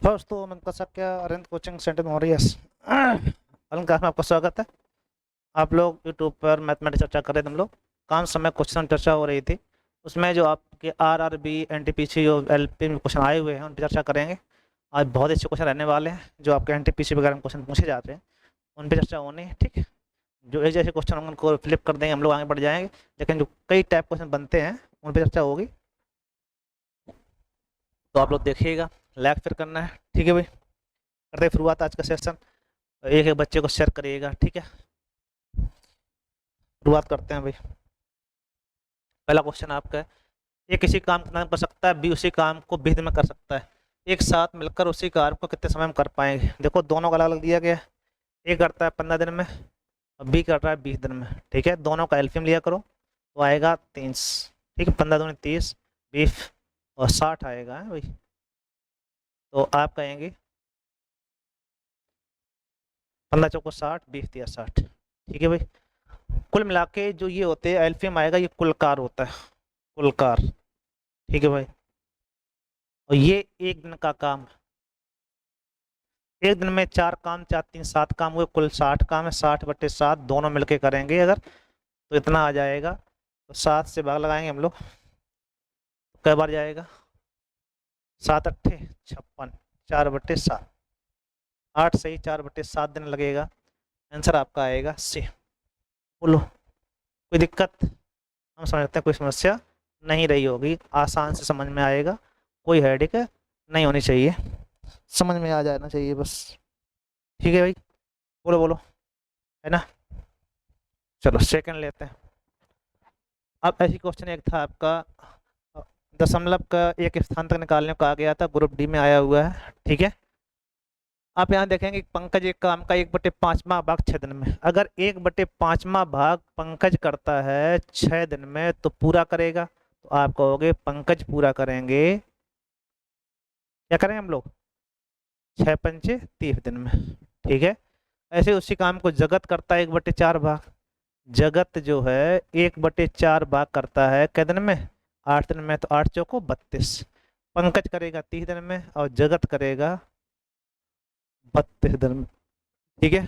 दोस्तों मैं कर सकता अरविंद कोचिंग सेंटर मॉरियस अलग क्लास में आपका स्वागत है। आप लोग यूट्यूब पर मैथमेटिक्स चर्चा कर रहे थे। हम लोग काम समय क्वेश्चन चर्चा हो रही थी, उसमें जो आपके आरआरबी एनटीपीसी जो एलपी में क्वेश्चन आए हुए हैं उन पर चर्चा करेंगे। आज बहुत अच्छे क्वेश्चन रहने वाले हैं, जो आपके एनटीपीसी वगैरह में क्वेश्चन पूछे जाते हैं उन पर चर्चा होनी है। ठीक है, जो एक जैसे क्वेश्चन हम उनको फ्लिप कर देंगे, हम लोग आगे बढ़ जाएंगे। लेकिन जो कई टाइप क्वेश्चन बनते हैं उन पर चर्चा होगी, तो आप लोग देखिएगा, लाइक फिर करना है। ठीक है भाई, करते हैं शुरुआत आज का सेशन। एक एक बच्चे को शेयर करिएगा। ठीक है, शुरुआत करते हैं भाई। पहला क्वेश्चन आपका है, ए किसी काम का नाम कर सकता है, बी उसी काम को 20 दिन में कर सकता है, एक साथ मिलकर उसी कार्य को कितने समय में कर पाएंगे। देखो दोनों का अलग अलग दिया गया है, ए करता है 15 दिन में और बी कर रहा है 20 दिन में। ठीक है, दोनों का एलसीएम लिया करो तो आएगा 30। ठीक है, 15 दूनी 30, 20 और 60 आएगा है भाई। तो आप कहेंगे 15 चौको 60, 20 दिया 60। ठीक है भाई, कुल मिला के जो ये होते हैं एलसीएम आएगा, ये कुल कार होता है, कुल कार। ठीक है भाई, और ये एक दिन का काम है। एक दिन में 4 काम, 4 3 7 काम हुए, कुल 60 काम है। 60/7 दोनों मिलके करेंगे अगर, तो इतना आ जाएगा। तो 7 से भाग लगाएंगे हम लोग, कई बार जाएगा, 7 अट्ठे 56, 4/7, 8 सही 4/7 दिन लगेगा। आंसर आपका आएगा सी। बोलो कोई दिक्कत? हम समझते हैं कोई समस्या नहीं रही होगी, आसान से समझ में आएगा, कोई हेडेक नहीं होनी चाहिए, समझ में आ जाना चाहिए बस। ठीक है भाई, बोलो बोलो, है ना। चलो सेकंड लेते हैं। अब ऐसी क्वेश्चन एक था आपका, दशमलव का एक स्थान तक निकालने को कहा गया था, ग्रुप डी में आया हुआ है। ठीक है, आप यहाँ देखेंगे पंकज एक काम का 1/5वां भाग 6 दिन में। अगर 1/5वां भाग पंकज करता है 6 दिन में तो पूरा करेगा, तो आप कहोगे पंकज पूरा करेंगे, क्या करेंगे हम लोग, 6×5 30 दिन में। ठीक है, ऐसे उसी काम को जगत करता है 1/4 भाग। जगत जो है 1/4 भाग करता है कै दिन में, 8 दिन में। तो 8 चौको 32, पंकज करेगा 30 दिन में और जगत करेगा 32 दिन में। ठीक है,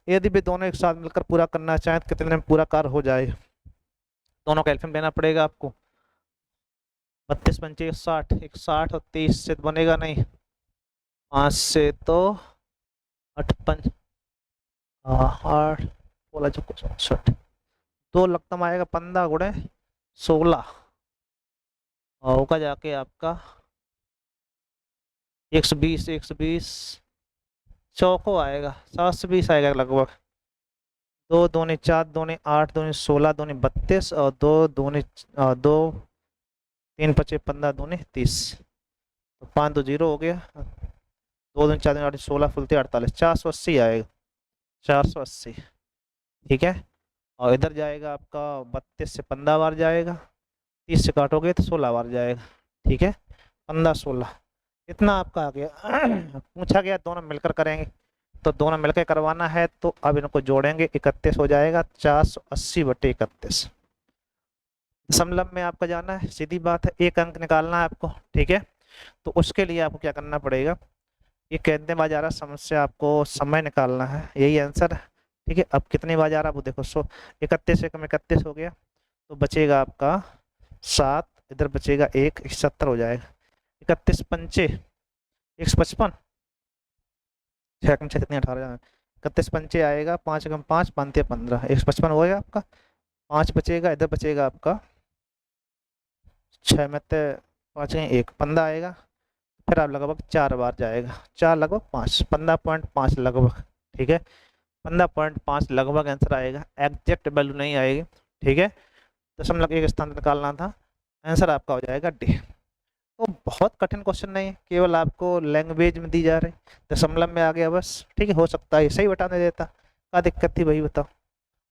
यदि भी दोनों एक साथ मिलकर पूरा करना चाहें तो कितने दिन में पूरा कार्य हो जाए। दोनों का एल्फियम लेना पड़ेगा आपको। 32×5 60, 60 और 30 से तो बनेगा नहीं, 5 से तो 8 5 8 बोला जो 64, 2 लगता आएगा 15×16 और होगा जाके आपका 120, 120 चौको आएगा 720 आएगा लगभग। 2 दूनी 4, दूनी 8, दूनी 16, दूनी 32 और 2 दूनी 2 3 5 15 दूनी 30, तो 5 2 0 हो गया। 2 दूनी 4 दूनी 8 16 फुलते 48, 480 आएगा, 480। ठीक है, और इधर जाएगा आपका 32 से 15 बार जाएगा, 30 से काटोगे तो 16 बार जाएगा। ठीक है, 15 16 इतना आपका आ गया। पूछा गया दोनों मिलकर करेंगे, तो दोनों मिलकर करवाना है तो अब इनको जोड़ेंगे, 31 हो जाएगा, 480/31। दशमलव में आपका जाना है, सीधी बात है, एक अंक निकालना है आपको। ठीक है, तो उसके लिए आपको क्या करना पड़ेगा, ये कितने बार जा रहा समस्या, आपको समय निकालना है, यही आंसर है। ठीक है, अब कितनी बार जा रहा है वो देखो, 31 से कम 31 हो गया, तो बचेगा आपका 7, इधर बचेगा 1, 71 हो जाएगा। 31 पंचे 155, 6 कम 6 कितने 18, 31 पंचे आएगा, 5 कम 5 5 15, 155 हो गया आपका। 5 बचेगा, इधर बचेगा आपका 6 में 5 1 15 आएगा। फिर आप लगभग 4 बार जाएगा, 4 लगभग 5, 15.5 लगभग। ठीक है, 15.5 लगभग आंसर आएगा, एग्जैक्ट वैल्यू नहीं आएगी। ठीक है, दशमलव एक स्थान निकालना था, आंसर आपका हो जाएगा डी। तो बहुत कठिन क्वेश्चन नहीं है, केवल आपको लैंग्वेज में दी जा रही, दशमलव में आ गया बस। ठीक है, हो सकता है सही बताने देता, क्या दिक्कत थी वही बताओ।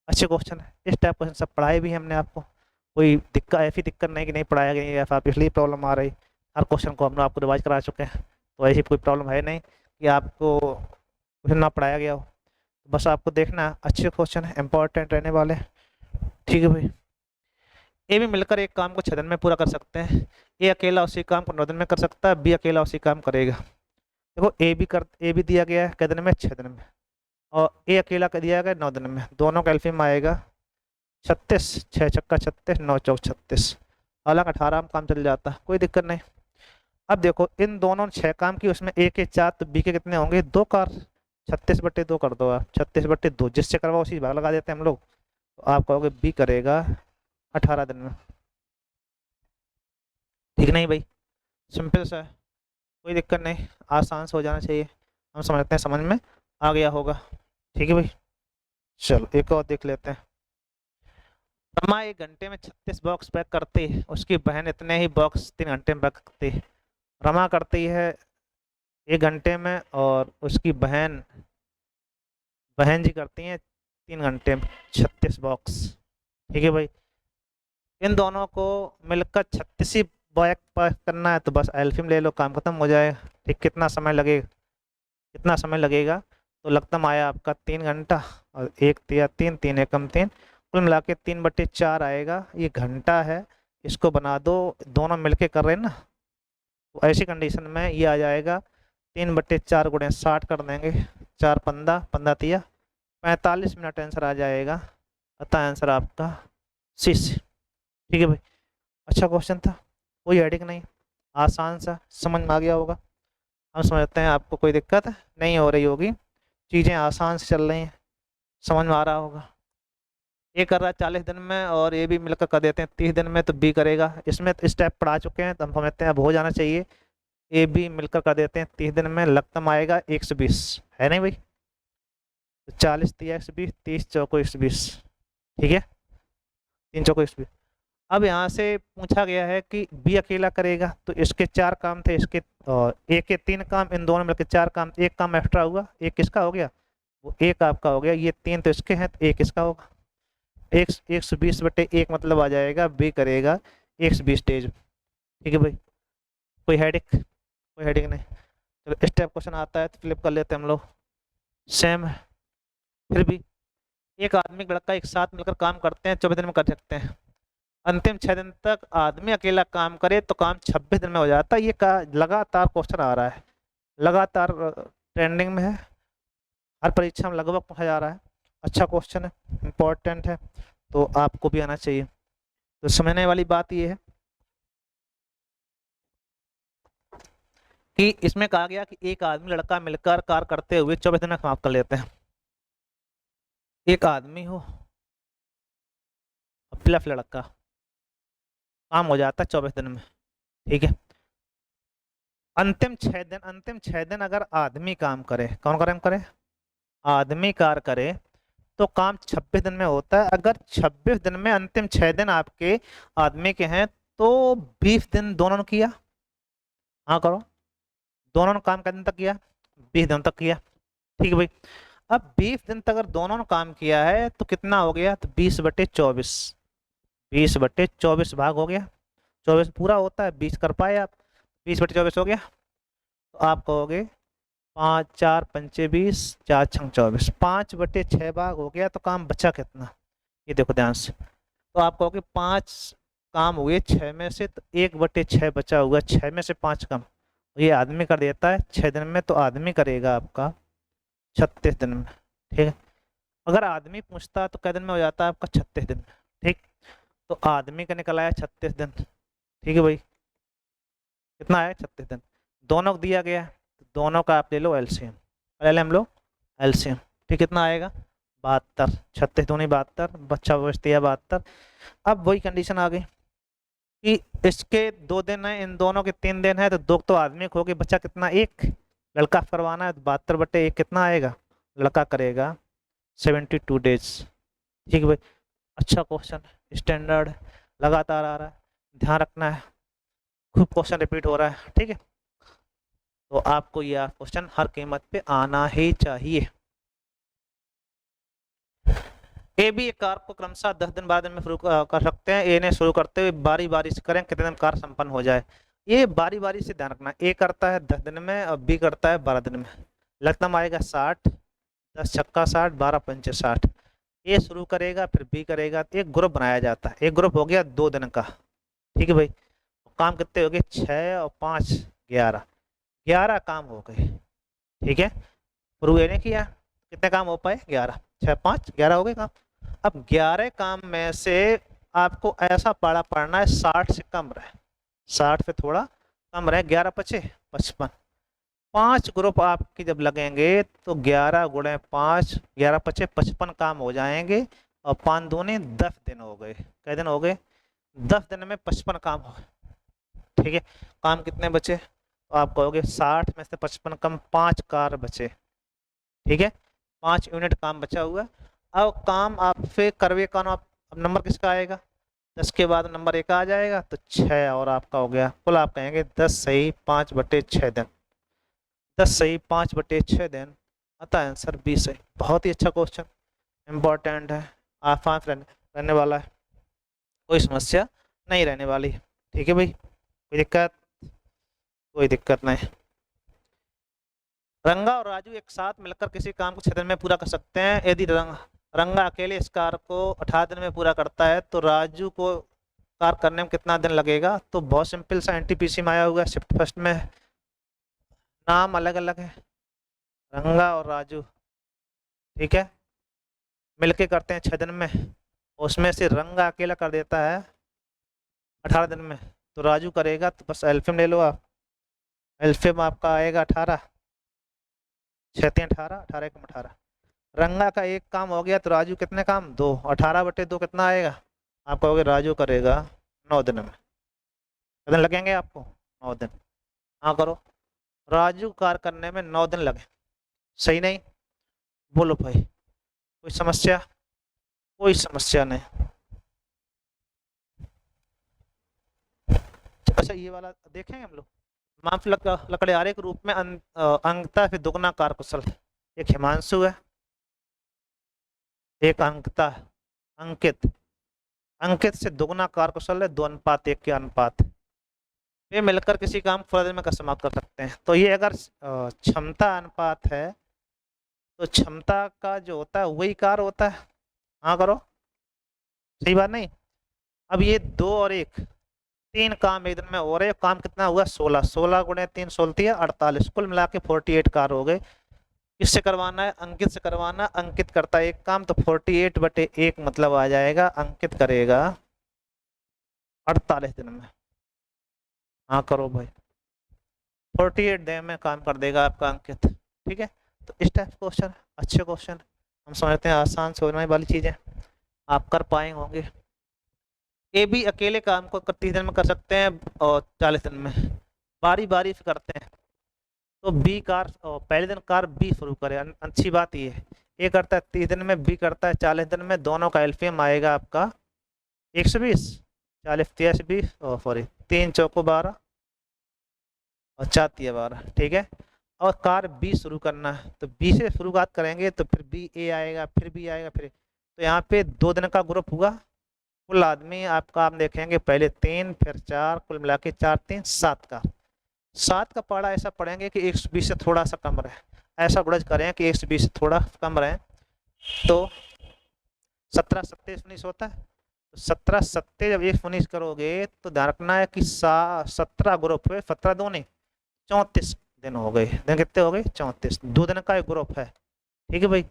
अच्छे क्वेश्चन है, इस टाइप क्वेश्चन सब पढ़ाए भी हमने आपको, कोई दिक्कत ऐसी दिक्कत नहीं कि नहीं पढ़ाया गया या फिर आप इसलिए प्रॉब्लम आ रही। हर क्वेश्चन को हम आपको रिवाइज करा चुके हैं, तो ऐसी कोई प्रॉब्लम है नहीं कि आपको क्वेश्चन ना पढ़ाया गया हो। बस आपको देखना अच्छे क्वेश्चन है, इंपॉर्टेंट रहने वाले। ठीक है भाई, ए भी मिलकर एक काम को 6 दिन में पूरा कर सकते हैं, ए अकेला उसी काम को 9 दिन में कर सकता है, बी अकेला उसी काम करेगा। देखो ए भी दिया गया है कितने में, 6 दिन में, और ए अकेला कर दिया गया 9 दिन में, दोनों का एलसीएम आएगा 36, 6 छक्का 36, 9 चौक 36, हालांकि 18 में काम चल जाता है, कोई दिक्कत नहीं। अब देखो इन दोनों 6 काम की, उसमें ए के 4 तो बी के कितने होंगे, 2 कार, 36/2 कर दो आप, 36/2 जिससे करवाओ उसी भाग लगा देते हैं हम लोग, तो आप कहोगे बी करेगा 18 दिन में। ठीक नहीं भाई, सिंपल सा है, कोई दिक्कत नहीं, आसान से हो जाना चाहिए, हम समझते हैं, समझ में आ गया होगा। ठीक है भाई, चलो एक और देख लेते हैं। रमा 1 घंटे में 36 बॉक्स पैक करती है, उसकी बहन इतने ही बॉक्स 3 घंटे में पैक करती है। रमा करती है 1 घंटे में और उसकी बहन बहन जी करती हैं 3 घंटे में 36 बॉक्स। ठीक है भाई, इन दोनों को मिलकर 36 ही पैक करना है, तो बस एल्फियम ले लो, काम खत्म हो जाएगा। ठीक, कितना समय लगेगा, कितना समय लगेगा, तो लगता आया आपका 3 घंटा, और 1 3 3 एकम 3, कुल मिला के 3/4 आएगा, ये घंटा है। इसको बना दो, दोनों मिलके कर रहे हैं ना, तो ऐसी कंडीशन में ये आ जाएगा 3/4 गुणे 60 कर देंगे, 4 15 15 तिया 45 मिनट आंसर आ जाएगा, अतः आंसर आपका सी से। ठीक है भाई, अच्छा क्वेश्चन था, कोई हेडिंग नहीं, आसान सा, समझ में आ गया होगा। हम समझते हैं आपको कोई दिक्कत नहीं हो रही होगी, चीज़ें आसान से चल रही हैं, समझ में आ रहा होगा। ए कर रहा है 40 दिन में और ए भी मिलकर कर देते हैं 30 दिन में, तो बी करेगा, इसमें स्टेप पढ़ा चुके हैं तो हम समझते हैं अब हो जाना चाहिए। ए बी मिलकर कर देते हैं 30 दिन में, लगतम आएगा 120, है नहीं भाई, तो 40 तिया 120, 30 चौको 120, ठीक है, 3 चौको 120। अब यहाँ से पूछा गया है कि बी अकेला करेगा, तो इसके 4 काम थे, इसके ए के 3 काम, इन दोनों मिलकर 4 काम, एक काम एक्स्ट्रा हुआ, एक किसका हो गया, वो एक आपका हो गया, ये 3 तो इसके हैं, तो एक किसका होगा, 120/1 मतलब आ जाएगा बी करेगा 120 डेज। ठीक है भाई, कोई हेडिक, कोई हेडिक नहीं। चलो स्टेप क्वेश्चन आता है तो फ्लिप कर लेते हैं हम लोग, सेम है फिर भी। एक आदमी एक लड़का एक साथ मिलकर काम करते हैं, 24 दिन में कर सकते हैं, अंतिम 6 दिन तक आदमी अकेला काम करे तो काम 26 दिन में हो जाता है। ये का लगातार क्वेश्चन आ रहा है, लगातार ट्रेंडिंग में है, हर परीक्षा में लगभग पूछा जा रहा है, अच्छा क्वेश्चन है, इम्पोर्टेंट है, तो आपको भी आना चाहिए। तो समझने वाली बात ये है कि इसमें कहा गया कि एक आदमी लड़का मिलकर कार्य करते हुए 24 दिन में समाप्त कर लेते हैं। एक आदमी हो प्लस लड़का, काम हो जाता है 24 दिन में। ठीक है, अंतिम 6 दिन अगर आदमी काम करे, कौन काम करे, आदमी कार्य करे, तो काम 26 दिन में होता है। अगर 26 दिन में अंतिम 6 दिन आपके आदमी के हैं, तो 20 दिन दोनों ने किया, हाँ करो, दोनों ने काम कितने तक किया, 20 दिन तक किया। ठीक है भाई, अब 20 दिन तक अगर दोनों ने काम किया है तो कितना हो गया, तो 20/24, 20/24 भाग हो गया, 24 पूरा होता है, 20 कर पाए आप, 20/24 हो गया, तो आप कहोगे 5 4 पंचे 20, 4 छंग 24, 5/6 भाग हो गया, तो काम बचा कितना, ये देखो ध्यान से, तो आप कहोगे 5 काम हुए 6 में से, तो 1/6 बचा हुआ, 6 में से 5 कम, ये आदमी कर देता है 6 दिन में, तो आदमी करेगा आपका 36 दिन में। ठीक है, अगर आदमी पूछता तो कै दिन में हो जाता है आपका, 36 दिन में। ठीक, तो आदमी का निकल आया 36 दिन। ठीक है भाई, कितना आया, 36 दिन, दोनों को दिया गया, तो दोनों का आप ले लो एलसीएम, ले लें हम लोग एलसीएम। ठीक, कितना आएगा, 72, 36 दूनी 72, बच्चा बचती है 72। अब वही कंडीशन आ गई कि इसके 2 दिन है, इन दोनों के 3 दिन है, तो 2 तो आदमी को हो गए, बच्चा कितना, 1 लड़का करवाना है, तो 72/1 कितना आएगा, लड़का करेगा 72 डेज। ठीक है भाई, अच्छा क्वेश्चन, स्टैंडर्ड लगातार आ रहा है, ध्यान रखना है, खूब क्वेश्चन रिपीट हो रहा है। ठीक है, तो आपको यह क्वेश्चन हर कीमत पे आना ही चाहिए। ए बी एक कार्य को क्रमशः 10 दिन 12 दिन में शुरू कर सकते हैं, ए ने शुरू करते हुए बारी बारी से करें, कितने दिन कार्य संपन्न हो जाए, ये बारी बारी से ध्यान रखना, ए करता है 10 दिन में और बी करता है 12 दिन में, लगतम आएगा 60, 10 छक्का 60, 12 पंचे 60, ए शुरू करेगा फिर बी करेगा, तो एक ग्रुप बनाया जाता है, एक ग्रुप हो गया 2 दिन का। ठीक है भाई, काम कितने हो गए, 6 और 5 11, 11 काम हो गए। ठीक है, प्रूव ए ने किया। कितने काम हो पाए? 11, 6 5 11 हो गए काम। अब 11 काम में से आपको ऐसा पाड़ा पड़ना है 60 से कम रहे, 60 पे थोड़ा कम रहे, 11 पचे 55। 5 ग्रुप आपके जब लगेंगे तो 11 गुणे 5, 11 पचे 55 काम हो जाएंगे। और 5 दूने 10 दिन हो गए। कितने दिन हो गए? 10 दिन में 55 काम हो गए। ठीक है, काम कितने बचे? तो आप कहोगे 60 में से 55 कम 5 कार बचे। ठीक है, 5 यूनिट काम बचा हुआ। अब काम आप फिर करवे का अब नंबर किसका आएगा? 10 के बाद नंबर 1 आ जाएगा तो 6 और आपका हो गया। कुल आप कहेंगे 10 सही 5/6 दिन। 10 सही 5/6 दिन आता है आंसर 20 सही। बहुत ही अच्छा क्वेश्चन, इम्पोर्टेंट है, आसान रहने वाला है, कोई समस्या नहीं रहने वाली। ठीक है भाई, कोई दिक्कत? कोई दिक्कत नहीं। रंगा और राजू एक साथ मिलकर किसी काम को 6 दिन में पूरा कर सकते हैं। यदि रंगा अकेले इस कार्य को 18 दिन में पूरा करता है तो राजू को कार्य करने में कितना दिन लगेगा? तो बहुत सिंपल सा, एनटीपीसी में आया हुआ है, शिफ्ट फर्स्ट में नाम अलग अलग है, रंगा और राजू। ठीक है, मिलके करते हैं 6 दिन में, उसमें से रंगा अकेला कर देता है 18 दिन में, तो राजू करेगा। तो बस एल्फियम ले लो आप, एल्फियम आपका आएगा 18, 6 3 18, 18 1 18। रंगा का एक काम हो गया तो राजू कितने काम? 2, 18/2 कितना आएगा? आप कहोगे राजू करेगा 9 दिन में। कितने दिन लगेंगे आपको? 9 दिन। हाँ करो, राजू कार्य करने में 9 दिन लगे। सही नहीं? बोलो भाई, कोई समस्या? कोई समस्या नहीं। अच्छा, ये वाला देखेंगे हम लोग। माफ लकड़े आरे के रूप में अंकता फिर दुगना कार्यकुशल। एक हिमांशु है, एक अंकता, अंकित। अंकित से दुगना कार्यकुशल है, 2:1 के अनुपात। वे मिलकर किसी काम को 16 दिन में कर समाप्त कर सकते हैं। तो ये अगर क्षमता अनुपात है तो क्षमता का जो होता है वही कार्य होता है। हाँ करो, सही बात नहीं? अब ये 2 और 1, 3 काम एक दिन में हो रहे। काम कितना हुआ? 16, 16 गुणे 3 16 48, कुल मिला के 48 कार्य हो गए। किससे करवाना है? अंकित से करवाना। अंकित करता है एक काम, तो 48/1 मतलब आ जाएगा अंकित करेगा 48 दिन में। हाँ करो भाई, 48 दिन में काम कर देगा आपका अंकित। ठीक है, तो इस टाइप क्वेश्चन अच्छे क्वेश्चन हम समझते हैं, आसान सोचने वाली चीजें आप कर पाए होंगे। ए भी अकेले काम को 31 दिन में कर सकते हैं और 40 दिन में, बारी बारी से करते हैं। तो बी कार पहले दिन कार बी शुरू करे। अच्छी बात ये है, ए करता है 30 दिन में, बी करता है 40 दिन में। दोनों का एल्फियम आएगा आपका 120, 40 23 20 और सॉरी 3 चौको 12 और 4 तिया 12। ठीक है, और कार बी शुरू करना है तो बी से शुरुआत करेंगे तो फिर बी ए आएगा, फिर बी आएगा, फिर तो यहाँ पे 2 दिन का ग्रुप हुआ। कुल आदमी आपका आप देखेंगे पहले 3 फिर 4, कुल मिला के 4 3 7 का। 7 का पारा ऐसा पढ़ेंगे कि 120 से थोड़ा सा कम रहे, ऐसा गुणज करें कि 120 से थोड़ा कम रहे। तो 17 27 19 होता है, तो 17 7 जब 19 करोगे तो ध्यान रखना है कि 17 ग्रुप हुए, 17 दूनी 34 दिन हो गए। दिन कितने हो गए? 34। 2 दिन का एक ग्रुप है। ठीक है भाई,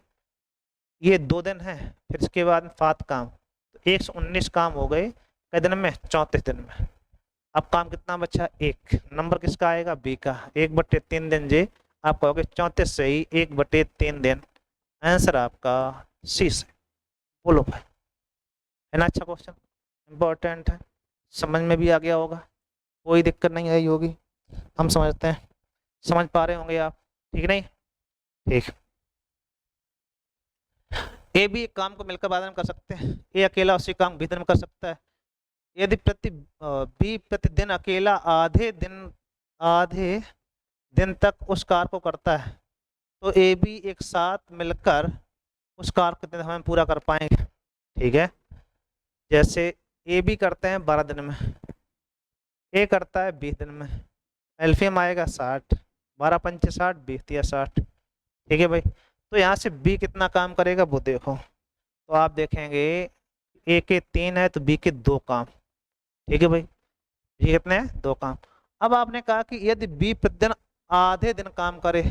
ये 2 दिन है, फिर इसके बाद 7 काम, तो 119 काम हो गए कितने दिन में? 34 दिन में। अब काम कितना बचा? 1। नंबर किसका आएगा? बी का। 1/3 दिन जे आप कहोगे 34 से ही 1/3 दिन, आंसर आपका सी से। बोलो भाई, है ना अच्छा क्वेश्चन, इम्पोर्टेंट है, समझ में भी आ गया होगा, कोई दिक्कत नहीं आई होगी, हम समझते हैं, समझ पा रहे होंगे आप। ठीक नहीं? ठीक। ए भी एक काम को मिलकर बाद में कर सकते हैं, ए अकेला उसी काम भीतर में कर सकता है। यदि बी प्रतिदिन अकेला आधे दिन तक उस कार्य को करता है तो ए बी एक साथ मिलकर उस कार्य को कितने समय में पूरा कर पाएंगे? ठीक है, जैसे ए बी करते हैं 12 दिन में, ए करता है 20 दिन में, एल्फियम आएगा 60, 12 पंचे 60, 20 तिया 60। ठीक है भाई, तो यहाँ से बी कितना काम करेगा वो देखो, तो आप देखेंगे ए के 3 है तो बी के 2 काम। ठीक है भाई, बी कितने हैं? 2 काम। अब आपने कहा कि यदि बी प्रतिदिन आधे दिन काम करे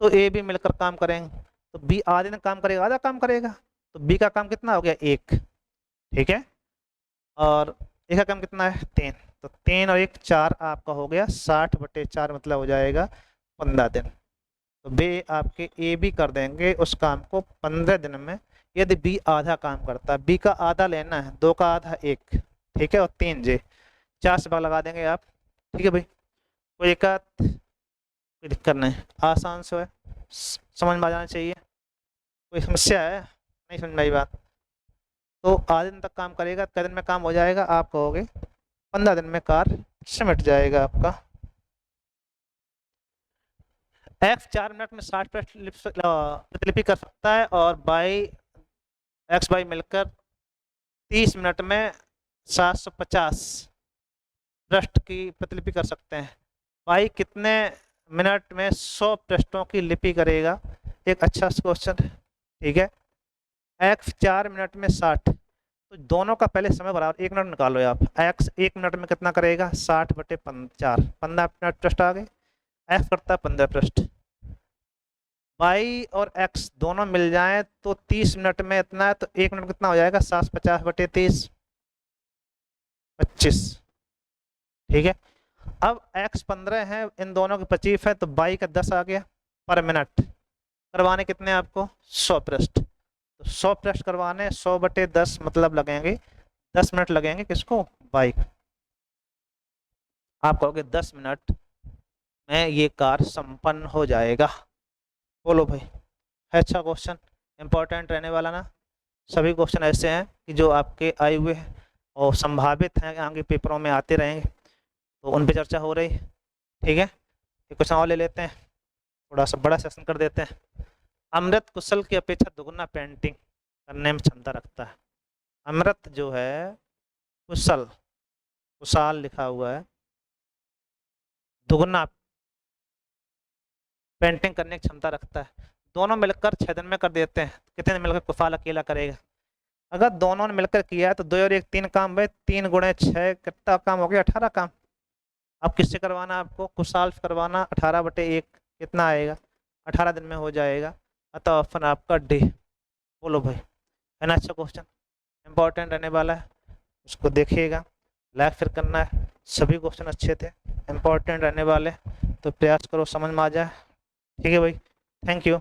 तो ए बी मिलकर काम करेंगे, तो बी आधे दिन काम करेगा, आधा काम करेगा, तो बी का काम कितना हो गया, 1, ठीक है, और ए का काम कितना है, 3, तो 3 और 1 4 आपका हो गया 60/4, मतलब हो जाएगा 15 दिन। तो बे आपके ए बी कर देंगे उस काम को 15 दिन में, यदि बी आधा काम करता है। बी का आधा लेना है, 2 का आधा 1, ठीक है, और 3 जे 4 से भाग लगा देंगे आप, ठीक है भाई। कोई एकाध कोई दिक्कत नहीं, आसान से है, समझ में आ जाना चाहिए। कोई समस्या है, नहीं समझ में आई बात? तो आधे दिन तक काम करेगा, कितने दिन में काम हो जाएगा, आप कहोगे 15 दिन में कार्य सिमट जाएगा आपका। एक्स 4 मिनट में 60 प्रतिलिपि कर सकता है, और बाई एक्स बाई मिलकर 30 मिनट में 750 पृष्ठ की प्रतिलिपि कर सकते हैं। बाई कितने मिनट में 100 पृष्ठों की लिपि करेगा, एक अच्छा क्वेश्चन है, ठीक है। एक्स 4 मिनट में 60, तो दोनों का पहले समय बराबर 1 मिनट निकालो आप। एक्स 1 मिनट में कितना करेगा, 60/4, 15 मिनट पृष्ठ आ गए, एक्स करता है 15 पृष्ठ। वाई और एक्स दोनों मिल जाएं तो 30 मिनट में इतना है, तो 1 मिनट कितना हो जाएगा, 750/30, 25, ठीक है। अब एक्स 15 है, इन दोनों के 25 है, तो बाई का 10 आ गया पर मिनट। करवाने कितने आपको, 100 पृष्ठ, तो 100 पृष्ठ करवाने 100/10, मतलब लगेंगे 10 मिनट लगेंगे, किसको, बाई। आप कहोगे 10 मिनट में ये कार्य संपन्न हो जाएगा। बोलो भाई, है अच्छा क्वेश्चन, इंपॉर्टेंट रहने वाला ना। सभी क्वेश्चन ऐसे हैं कि जो आपके आए हुए हैं और संभावित हैं आगे पेपरों में आते रहेंगे, तो उन पे चर्चा हो रही, ठीक है। एक क्वेश्चन और ले लेते हैं, थोड़ा सा बड़ा सेशन कर देते हैं। अमृत कुशल की अपेक्षा दुगुना पेंटिंग करने में क्षमता रखता है। अमृत जो है कुशल, कुशाल लिखा हुआ है, दुगुना पेंटिंग करने की क्षमता रखता है। दोनों मिलकर 6 दिन में कर देते हैं, कितने दिन मिलकर कुशाल अकेला करेगा। अगर दोनों ने मिलकर किया है तो 2 और 1 3 काम भाई, 3 गुणे 6 कितना काम हो गया, 18 काम। अब किससे करवाना, आपको कुशाल से करवाना, 18/1 कितना आएगा, 18 दिन में हो जाएगा। अतः ऑप्शन आपका डी। बोलो भाई, है ना अच्छा क्वेश्चन, इंपॉर्टेंट रहने वाला है, उसको देखिएगा, लाइक फिर करना है। सभी क्वेश्चन अच्छे थे, इंपॉर्टेंट रहने वाले, तो प्रयास करो समझ में आ जाए, ठीक है भाई। Thank you.